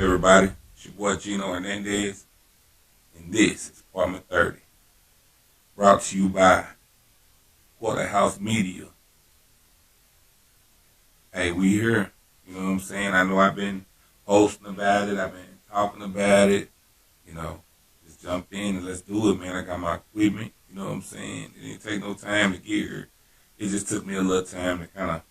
everybody? It's your boy Gino Hernandez, and this is Apartment 30, brought to you by Porterhouse Media. Hey, we here. You know what I'm saying? I know I've been posting about it. I've been talking about it. You know, just jump in and let's do it, man. I got my equipment. You know what I'm saying? It didn't take no time to get here. It just took me a little time to kind of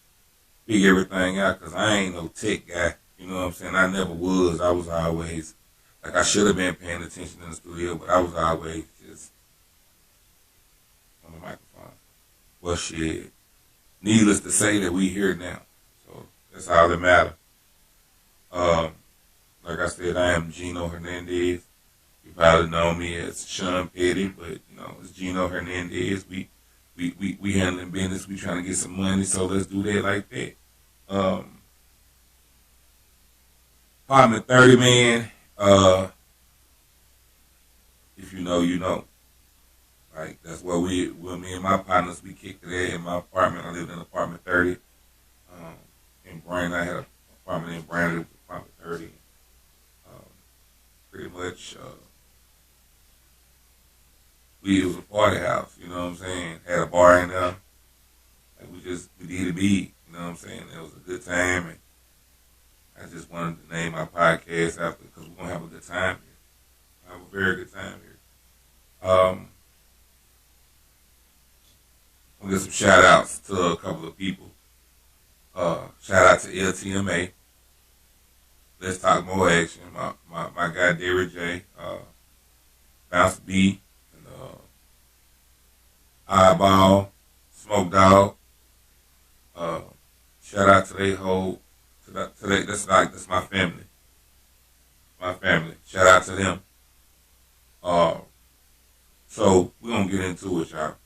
figure everything out because I ain't no tech guy. You know what I'm saying? I never was. I was always, like I should have been paying attention in the studio, but I was always just on the microphone. Well, shit. Needless to say that we here now. So that's all that matters. Like I said, I am Gino Hernandez. You probably know me as Sean Petty, but you know, it's Gino Hernandez. We handling business. We trying to get some money, so let's do that like that. Apartment 30, man. If you know, you know. Like that's where me and my partners, we kicked it at in my apartment. I lived in apartment 30. In Brandon, I had an apartment in Brandon, apartment 30. Pretty much, it was a party house. You know what I'm saying? Had a bar in there. Like we did it big. You know what I'm saying? It was a good time, and I just wanted to name my podcast after because we're gonna have a good time here. Have a very good time here. We'll get some shout outs to a couple of people. Shout out to LTMA. Let's Talk More Action. My guy Derrick J. Bounce B. And Eyeball. Smoke Dog. Shout out to they whole. That's my family. My family. Shout out to them. So we're gonna get into it, y'all.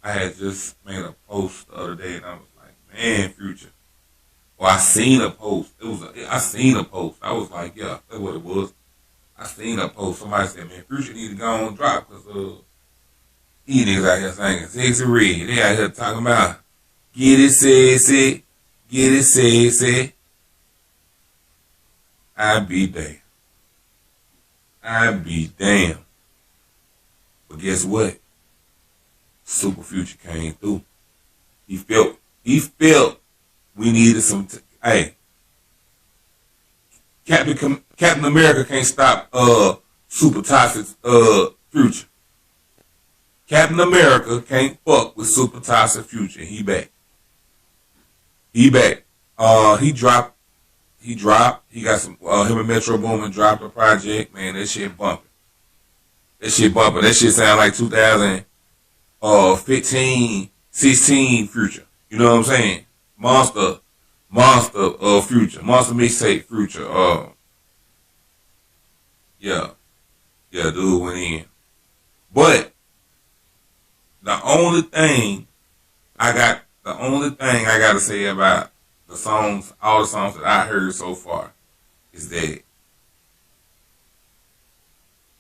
I had just made a post the other day, and I was like, "Man, Future." Well, I seen a post. I seen a post. I was like, "Yeah, that's what it was." I seen a post. Somebody said, "Man, Future need to go on and drop because these niggas out here singing sexy red. They out here talking about get it sexy, get it sexy." I be damn. I be damn. But guess what? Super Future came through. He felt we needed some. Hey, Captain America can't stop Super Toxic Future. Captain America can't fuck with Super Toxic Future. He back. He back. He dropped. He got some. Him and Metro Boomin dropped a project. Man, that shit bumping. That shit sound like 2015, 16 Future. You know what I'm saying? Monster Future. Monster mixtape Future. Yeah, dude went in. But the only thing I got to say about the songs, all the songs that I heard so far, is that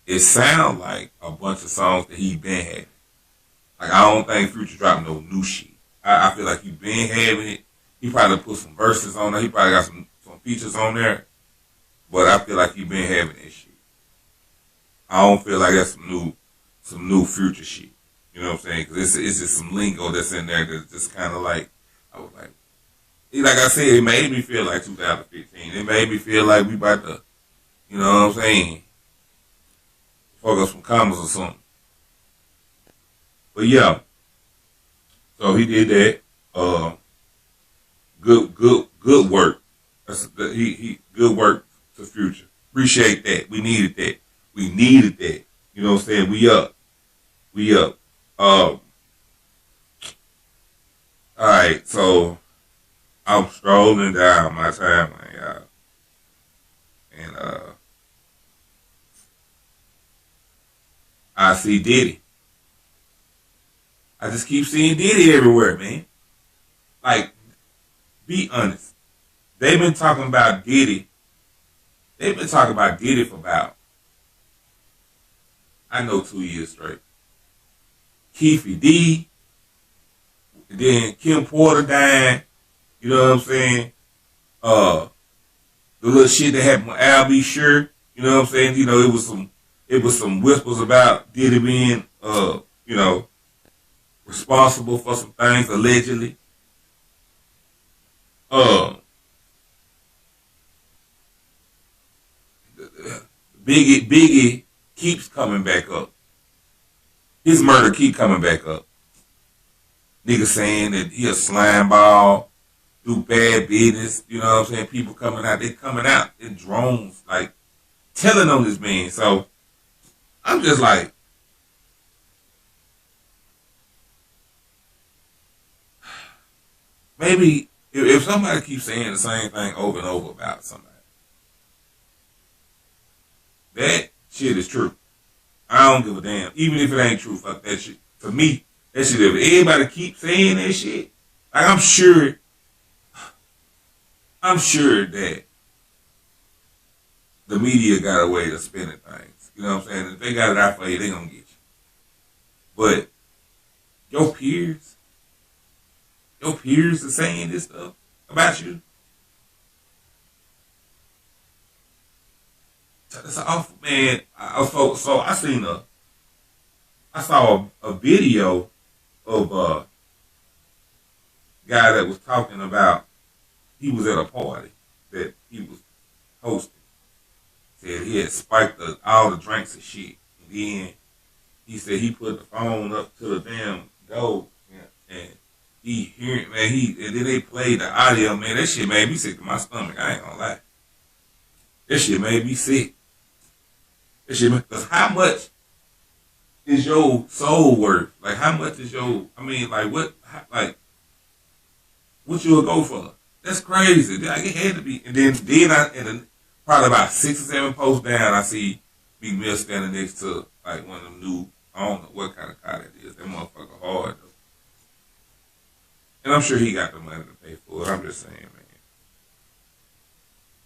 it sounds like a bunch of songs that he been having. Like I don't think Future dropping no new shit. I feel like he been having it. He probably put some verses on there. He probably got some features on there. But I feel like he been having that shit. I don't feel like that's some new Future shit. You know what I'm saying? Because it's just some lingo that's in there that's just kind of like, I was like I said, it made me feel like 2015. It made me feel like we about to, you know what I'm saying, fuck up some commas or something. But yeah, so he did that. Good work. He good work to Future. Appreciate that. We needed that. You know what I'm saying? We up. All right. So I'm strolling down my timeline, y'all, and I see Diddy. I just keep seeing Diddy everywhere, man. Like, be honest. They've been talking about Diddy. They've been talking about Diddy for about, I know, 2 years straight. Keefe D, then Kim Porter dying. You know what I'm saying? the little shit that happened with Al B. Sure. You know what I'm saying? You know, it was some whispers about Diddy being, you know, responsible for some things allegedly. Biggie keeps coming back up. His murder keep coming back up. Niggas saying that he a slime ball, do bad business. You know what I'm saying? People coming out. They coming out in drones, like, telling on this man. So, I'm just like, maybe if somebody keeps saying the same thing over and over about somebody, that shit is true. I don't give a damn. Even if it ain't true, fuck that shit. For me, that shit, if everybody keep saying that shit, like, I'm sure that the media got a way of spinning things. You know what I'm saying? If they got it out for you, they gonna get you. But your peers are saying this stuff about you. That's awful, man. So I saw a video of a guy that was talking about, he was at a party that he was hosting. Said he had spiked all the drinks and shit. And then he said he put the phone up to the damn door, and he hearing, man, and then they played the audio, man. That shit made me sick to my stomach. I ain't gonna lie. That shit made me sick. That shit, because how much is your soul worth? Like, how much is your, I mean, like, what you'll go for? That's crazy. Like, it had to be. And then probably about 6 or 7 posts down, I see Big Mill standing next to, like, one of them new, I don't know what kind of car that is. That motherfucker hard, though. And I'm sure he got the money to pay for it. I'm just saying, man.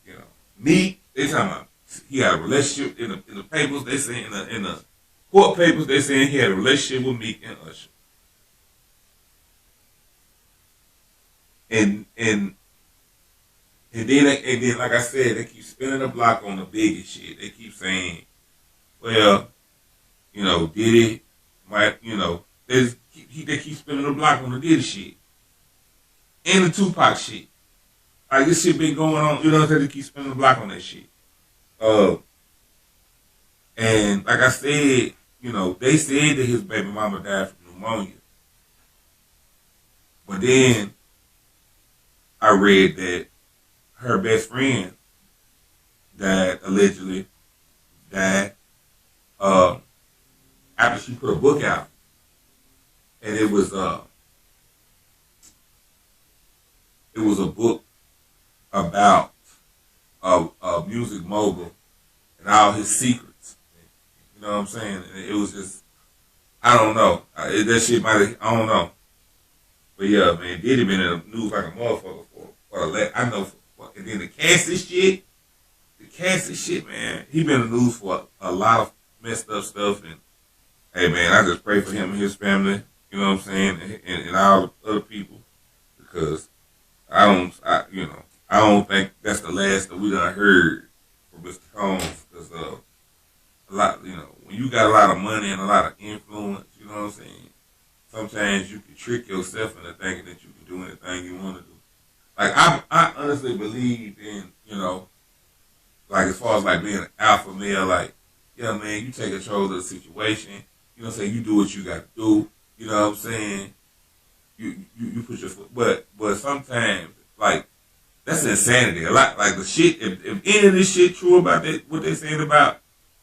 You know, me, they talking about he had a relationship in the papers. They say in the court papers, they saying he had a relationship with Meek and Usher. And then like I said, they keep spinning the block on the biggest shit. They keep saying, well, you know, Diddy might, you know, they keep spinning the block on the Diddy shit and the Tupac shit. Like, this shit been going on, you know what I'm saying? They keep spinning the block on that shit. And like I said, you know, they said that his baby mama died from pneumonia. But then I read that her best friend allegedly died after she put a book out. And it was a book about a music mogul and all his secrets. You know what I'm saying? And it was just, I don't know. That shit might have, I don't know. But yeah, man, Diddy been in the news like a motherfucker I know. And then the Cassie shit, man, he been in the news for a lot of messed up stuff. And hey, man, I just pray for him and his family. You know what I'm saying? And all the other people, because I don't think that's the last that we done heard from Mr. Combs. Because a lot, you know, when you got a lot of money and a lot of influence, you know what I'm saying? Sometimes you can trick yourself into thinking that you can do anything you want to do. Like, I honestly believe in, you know, like, as far as like being an alpha male, like, yeah, man, you take control of the situation. You know what I'm saying? You do what you got to do. You know what I'm saying? You put your foot, but sometimes, like, that's insanity. A lot, like, the shit, if any of this shit true about that, what they saying about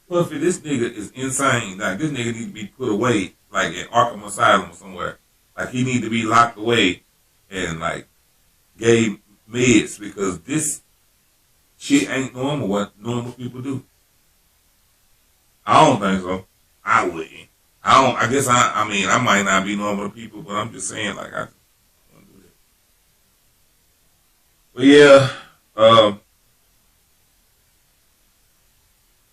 Puffy, this nigga is insane. Like, this nigga need to be put away, like, in Arkham Asylum or somewhere. Like, he need to be locked away and, like, gave meds, because this shit ain't normal, what normal people do. I don't think so. I wouldn't. I guess I mean, I might not be normal people, but I'm just saying, like, I just want to do that. But yeah,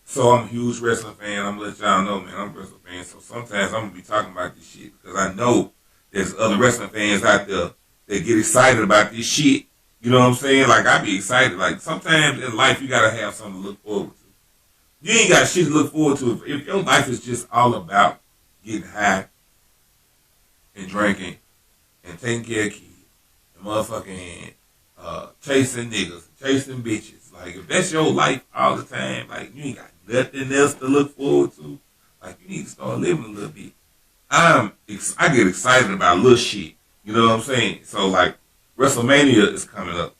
so I'm a huge wrestling fan. I'm gonna let y'all know, man, I'm a wrestling fan. So sometimes I'm gonna be talking about this shit because I know there's other wrestling fans out there that get excited about this shit. You know what I'm saying? Like, I be excited. Like, sometimes in life, you got to have something to look forward to. You ain't got shit to look forward to. If your life is just all about getting high and drinking and taking care of kids and motherfucking chasing niggas, chasing bitches. Like, if that's your life all the time, like, you ain't got nothing else to look forward to. Like, you need to start living a little bit. I get excited about little shit. You know what I'm saying? So, like, WrestleMania is coming up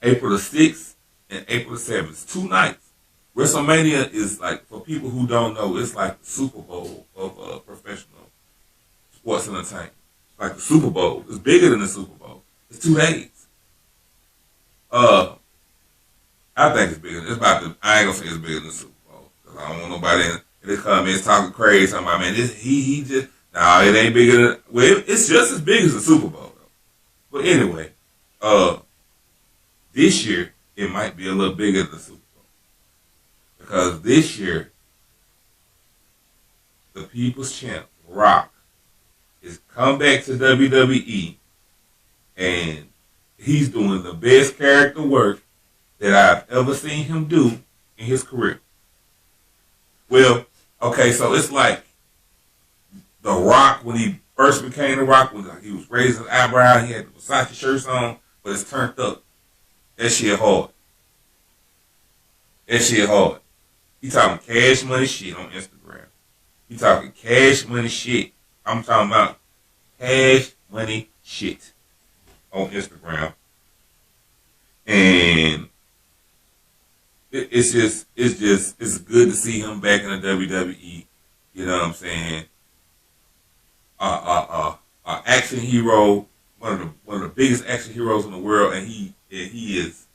April the 6th and April the 7th. It's 2 nights. WrestleMania is, like, for people who don't know, it's like the Super Bowl of professional sports entertainment. It's like the Super Bowl. It's bigger than the Super Bowl. It's 2 days. I think it's bigger. I ain't gonna say it's bigger than the Super Bowl. Cause I don't want nobody in the comments talking crazy, talking about, man, he just, nah, it ain't bigger than, well, it's just as big as the Super Bowl, though. But anyway, this year, it might be a little bigger than the Super Bowl. Because this year, the People's Champ, Rock, is come back to WWE, and he's doing the best character work that I've ever seen him do in his career. Well, okay, so it's like TheRock when he first became TheRock, when he was raising his eyebrow, he had the Versace shirts on, but it's turned up. That shit hard. That shit hard. He talking cash money shit on Instagram. He talking cash money shit. I'm talking about cash money shit on Instagram. And it's good to see him back in the WWE. You know what I'm saying? Action hero, one of the biggest action heroes in the world, and he is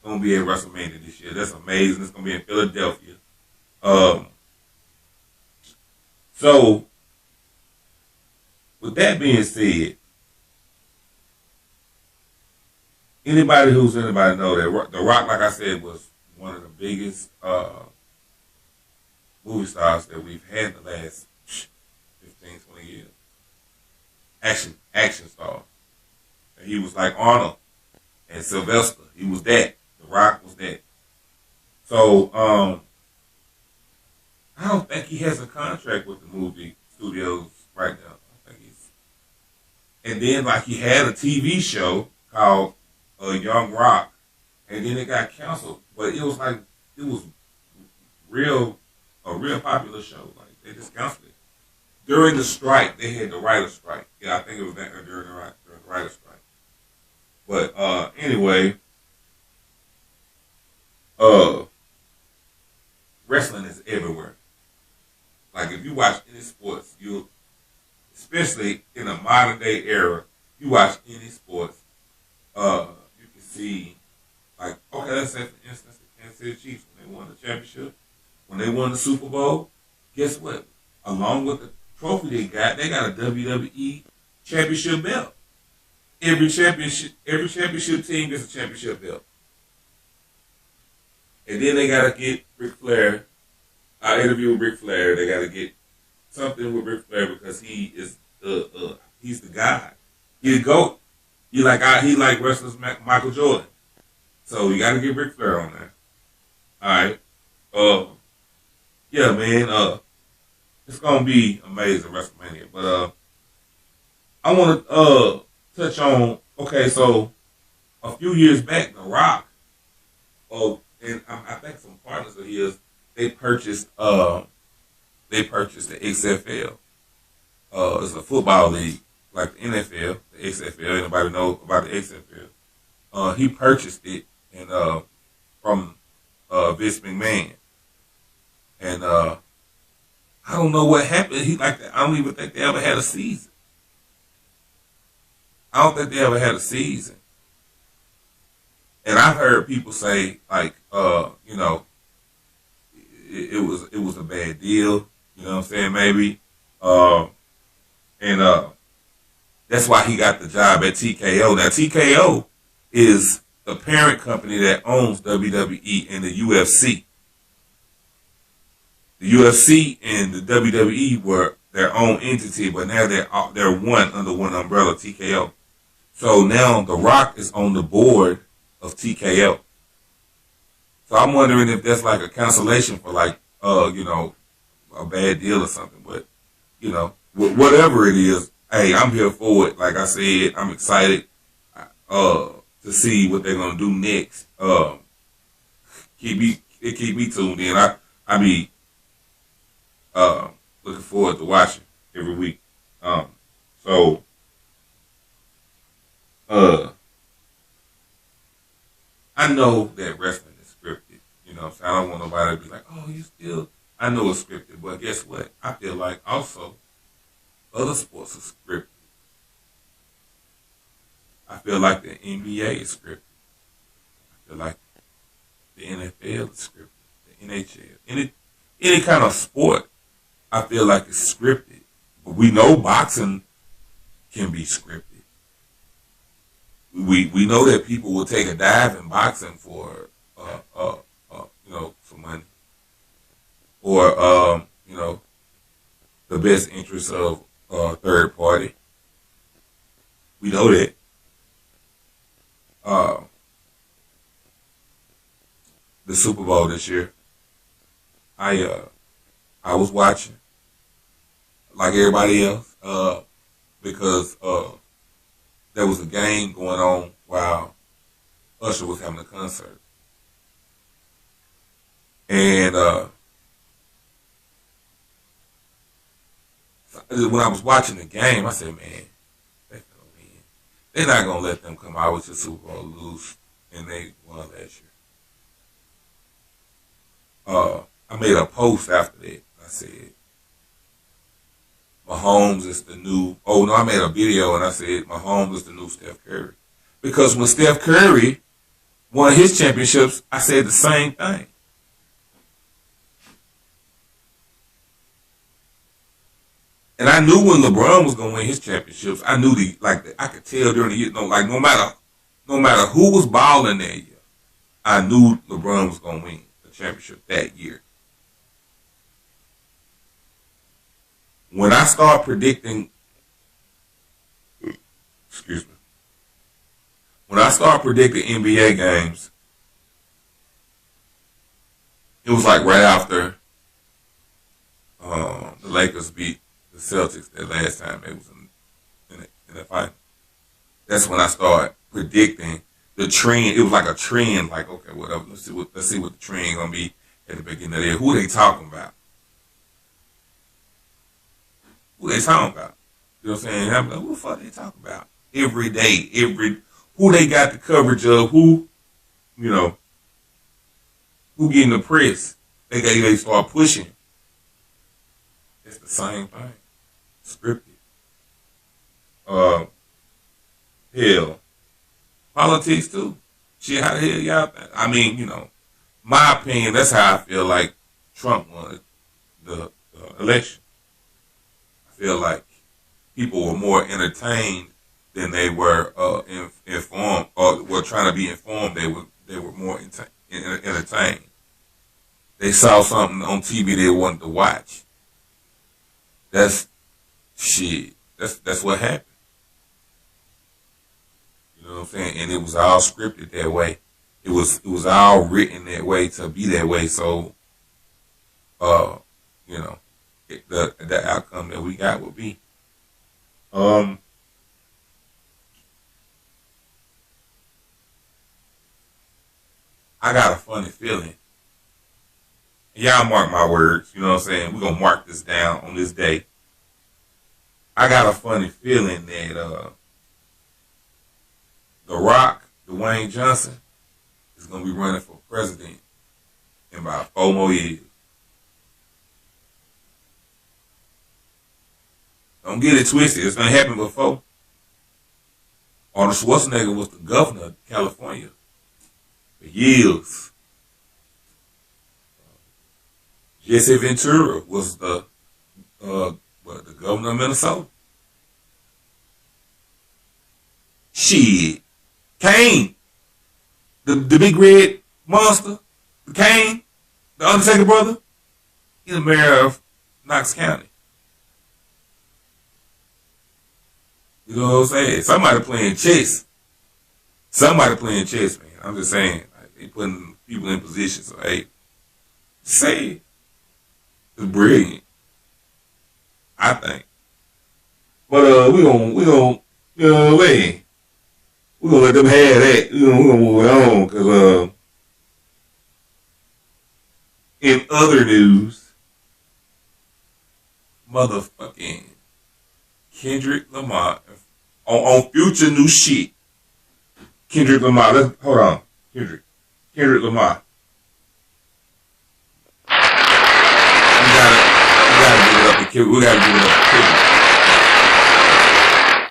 gonna be at WrestleMania this year. That's amazing. It's gonna be in Philadelphia. So with that being said, anybody know that TheRock, like I said, was one of the biggest movie stars that we've had in the last 15, 20 years. Action star. And he was like Arnold and Sylvester. He was that. TheRock was that. So, I don't think he has a contract with the movie studios right now. And then, like, he had a TV show called Young Rock, and then it got canceled. But it was like, it was a real popular show. Like, they just canceled it. During the strike, they had the writer's strike. Yeah, I think it was during the writer's strike. But anyway, wrestling is everywhere. Like, if you watch any sports, especially in a modern day era, you watch any sports, you can see, like, okay, let's say for instance the Kansas City Chiefs, when they won the championship, when they won the Super Bowl, guess what? Along with the trophy they got a WWE championship belt. Every championship team gets a championship belt. And then they gotta get Ric Flair. I interviewed Ric Flair. They gotta get something with Ric Flair because he is he's the guy. He's the GOAT. He like wrestlers Michael Jordan. So you gotta get Ric Flair on there. Alright. Yeah, man, it's gonna be amazing WrestleMania. But I wanna touch on, okay, so a few years back, TheRock, and I think some partners of his, they purchased the XFL. It's a football league like the NFL, the XFL. Anybody know about the XFL? He purchased it and from Vince McMahon, and I don't know what happened. I don't even think they ever had a season. I don't think they ever had a season. And I've heard people say, like, you know, it was a bad deal. You know what I'm saying? Maybe. And that's why he got the job at TKO. Now, TKO is the parent company that owns WWE and the UFC. The UFC and the WWE were their own entity, but now they're one under one umbrella, TKO. So now TheRock is on the board of TKO. So I'm wondering if that's like a cancellation for like, a bad deal or something. But, whatever it is, hey, I'm here for it. Like I said, I'm excited to see what they're gonna do next. Keep me tuned in. I be looking forward to watching every week. So I know that wrestling is scripted. So I don't want nobody to be like, oh, you still. I know it's scripted, but guess what? I feel like also other sports are scripted. I feel like the NBA is scripted. I feel like the NFL is scripted. The NHL, any kind of sport, I feel like it's scripted. But we know boxing can be scripted. We know that people will take a dive in boxing for some money, or the best interest of third party. We know that. The Super Bowl this year, I was watching like everybody else because there was a game going on while Usher was having a concert. And when I was watching the game, I said, man, they're going to win. They're not going to let them come out with the Super Bowl lose. And they won last year. I made a post after that. I said, Mahomes is the new, I made a video and I said, Mahomes is the new Steph Curry. Because when Steph Curry won his championships, I said the same thing. And I knew when LeBron was going to win his championships, I knew I could tell during the year, no matter who was balling that year, I knew LeBron was going to win the championship that year. When I start predicting, when I start predicting NBA games, it was like right after the Lakers beat the Celtics that last time they was in the fight. That's when I started predicting the trend. It was like a trend, like, okay, whatever. Let's see what the trend gonna be at the beginning of the year. Who are they talking about? Who they talking about? You know what I'm saying? I'm like, who the fuck they talking about? Every day, who they got the coverage of, who getting the press. They start pushing. It's the same thing. Scripted. Hell. Politics too. Shit, how the hell y'all think? I mean, my opinion, that's how I feel like Trump won the election. I feel like people were more entertained than they were informed, or were trying to be informed. They were more entertained. They saw something on TV they wanted to watch. That's what happened. You know what I'm saying? And it was all scripted that way. It was all written that way to be that way. So, the outcome that we got would be. I got a funny feeling. Y'all mark my words. You know what I'm saying? We're going to mark this down on this day. I got a funny feeling that TheRock, Dwayne Johnson, is going to be running for president in about 4 more years. Don't get it twisted. It's going to happen before. Arnold Schwarzenegger was the governor of California for years. Jesse Ventura was the governor of Minnesota. Shit. Kane, the big red monster, Kane, the Undertaker brother, he's the mayor of Knox County. You know what I'm saying? Somebody playing chess. Somebody playing chess, man. I'm just saying. Like, they putting people in position. So, hey, say it. It's brilliant. I think. But you know, man, we gonna let them have that. We gonna move on, cause in other news, motherfucking Kendrick Lamar on Future new shit. Kendrick Lamar, hold on, Kendrick Lamar. We gotta give it up to Kendrick.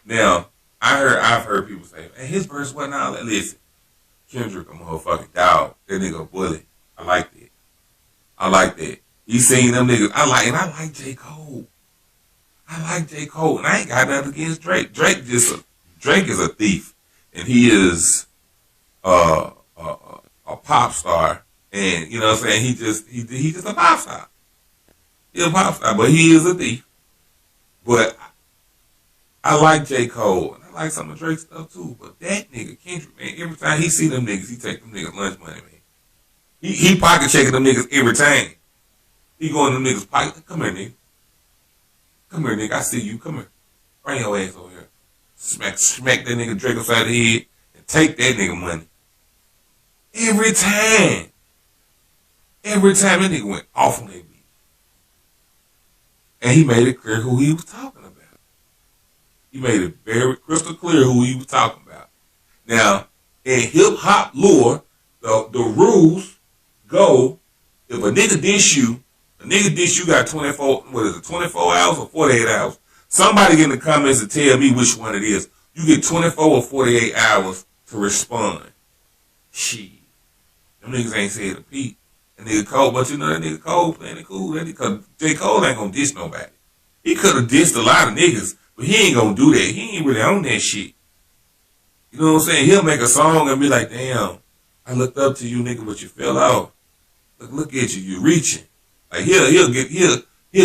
Now, I've heard people say, hey, his verse wasn't all that. Listen, Kendrick a motherfucking dog. That nigga a bully. I like that. He seen them niggas. I like J. Cole. And I ain't got nothing against Drake. Drake is a thief. And he is a pop star. And you know what I'm saying? He just a pop star. He's a pop star, but he is a thief. But I like J. Cole, and I like some of Drake's stuff too. But that nigga Kendrick, man, every time he see them niggas, he take them niggas lunch money, man. He pocket checking them niggas every time. He going to them niggas pocket. Come here, nigga. Come here, nigga. I see you. Come here. Bring your ass over here. Smack that nigga Drake upside the head and take that nigga money. Every time. Every time that nigga went off on that beat. And he made it clear who he was talking about. He made it very crystal clear who he was talking about. Now, in hip-hop lore, the rules go, if a nigga diss you got 24 hours or 48 hours. Somebody in the comments to tell me which one it is. You get 24 or 48 hours to respond. Shit. Them niggas ain't said a peep. That nigga Cole, but you know that nigga Cole playing it cool. Because J. Cole ain't gonna diss nobody. He could have dissed a lot of niggas, but he ain't gonna do that. He ain't really on that shit. You know what I'm saying? He'll make a song and be like, damn, I looked up to you, nigga, but you fell off. Look at you, you reaching. Like he'll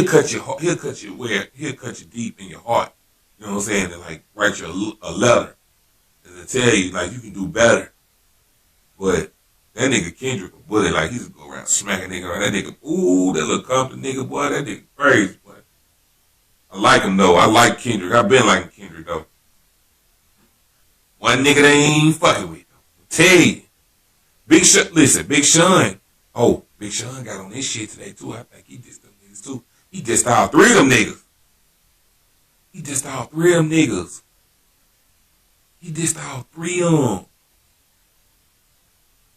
cut you deep in your heart. You know what I'm saying? And like write you a letter and to tell you like you can do better. But that nigga Kendrick a bully, like he just go around smacking nigga around. That nigga, ooh, that little Compton nigga, boy, that nigga crazy, boy. I like him though. I like Kendrick. I've been liking Kendrick though. One nigga they ain't fucking with though. Tell you. Big Sean. Oh, Big Sean got on this shit today too. I think he dissed them niggas too. He dissed all three of them niggas. He dissed all three of them.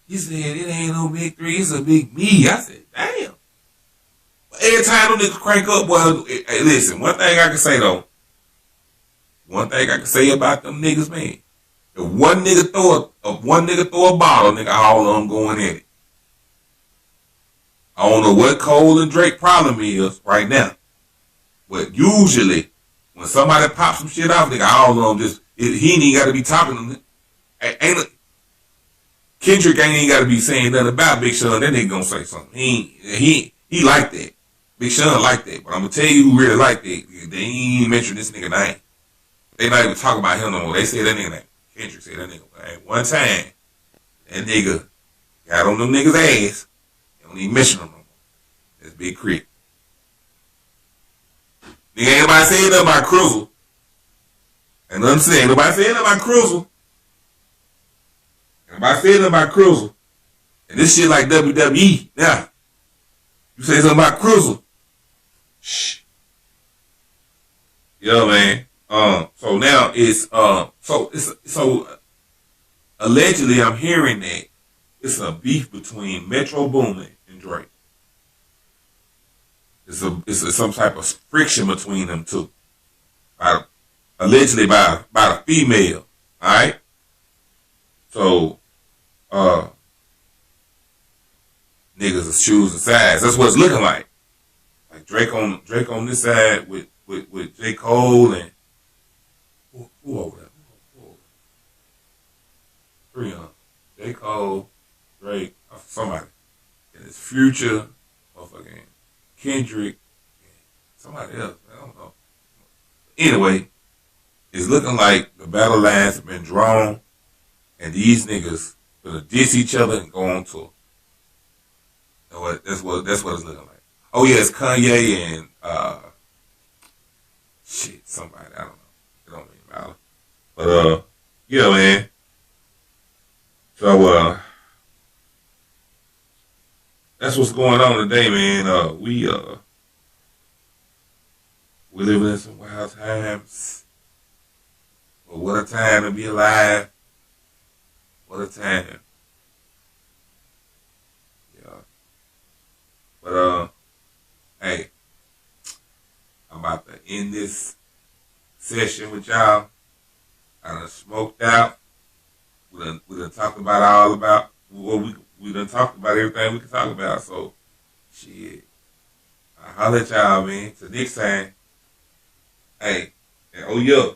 He said, it ain't no big three, it's a big me. I said, damn. But every time them niggas crank up, well, hey, listen, one thing I can say though. One thing I can say about them niggas, man. If one nigga throw a bottle, nigga, all of them going in it. I don't know what Cole and Drake problem is right now. But usually, when somebody pops some shit off, nigga, all of them he ain't even got to be talking to them. Kendrick ain't even got to be saying nothing about Big Sean. That nigga gonna say something. He like that. Big Sean like that. But I'm gonna tell you who really like that. They ain't even mention this nigga name. They not even talking about him no more. They say that nigga name. Kendrick said that nigga. Hey, one time, that nigga got on them niggas' ass. They don't even mention them no more. That's Big Crit. Nigga ain't nobody saying nothing about Cruiser. And ain't nobody saying nothing about Cruiser. Nobody saying nothing about Cruiser. And this shit like WWE. Now, you say something about Cruiser. Shh. You know what I mean? So now it's so allegedly I'm hearing that it's a beef between Metro Boomin and Drake. It's some type of friction between them two. Allegedly by a female. Alright? So niggas are choosing sides. That's what it's looking like. Like Drake on this side with J. Cole and who over there? Three on J. Cole, Drake, somebody. And it's Future, motherfucking Kendrick, and somebody else. I don't know. Anyway, it's looking like the battle lines have been drawn, and these niggas gonna diss each other and go on tour. That's what it's looking like. Oh yeah, it's Kanye and somebody, I don't know. It don't really matter. But yeah, man. So that's what's going on today, man. We living in some wild times. But what a time to be alive. What a time. Yeah. But hey, I'm about to end this session with y'all. I done smoked out. We done talked about we done talked about everything we can talk about. So shit. I'll holler at y'all, man. Till next time. Hey, and oh yeah.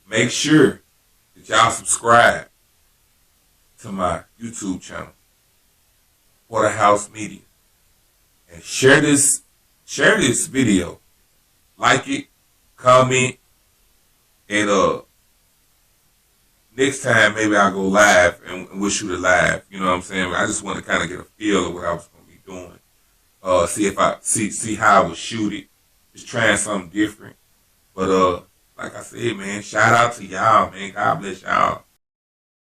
Make sure that y'all subscribe to my YouTube channel, Porterhouse Media, and share this video. Like it, comment, and next time maybe I'll go live and we'll shoot it live. You know what I'm saying? I just want to kind of get a feel of what I was going to be doing. See if I see how I would shoot it. Just trying something different. But like I said, man, shout out to y'all, man. God bless y'all.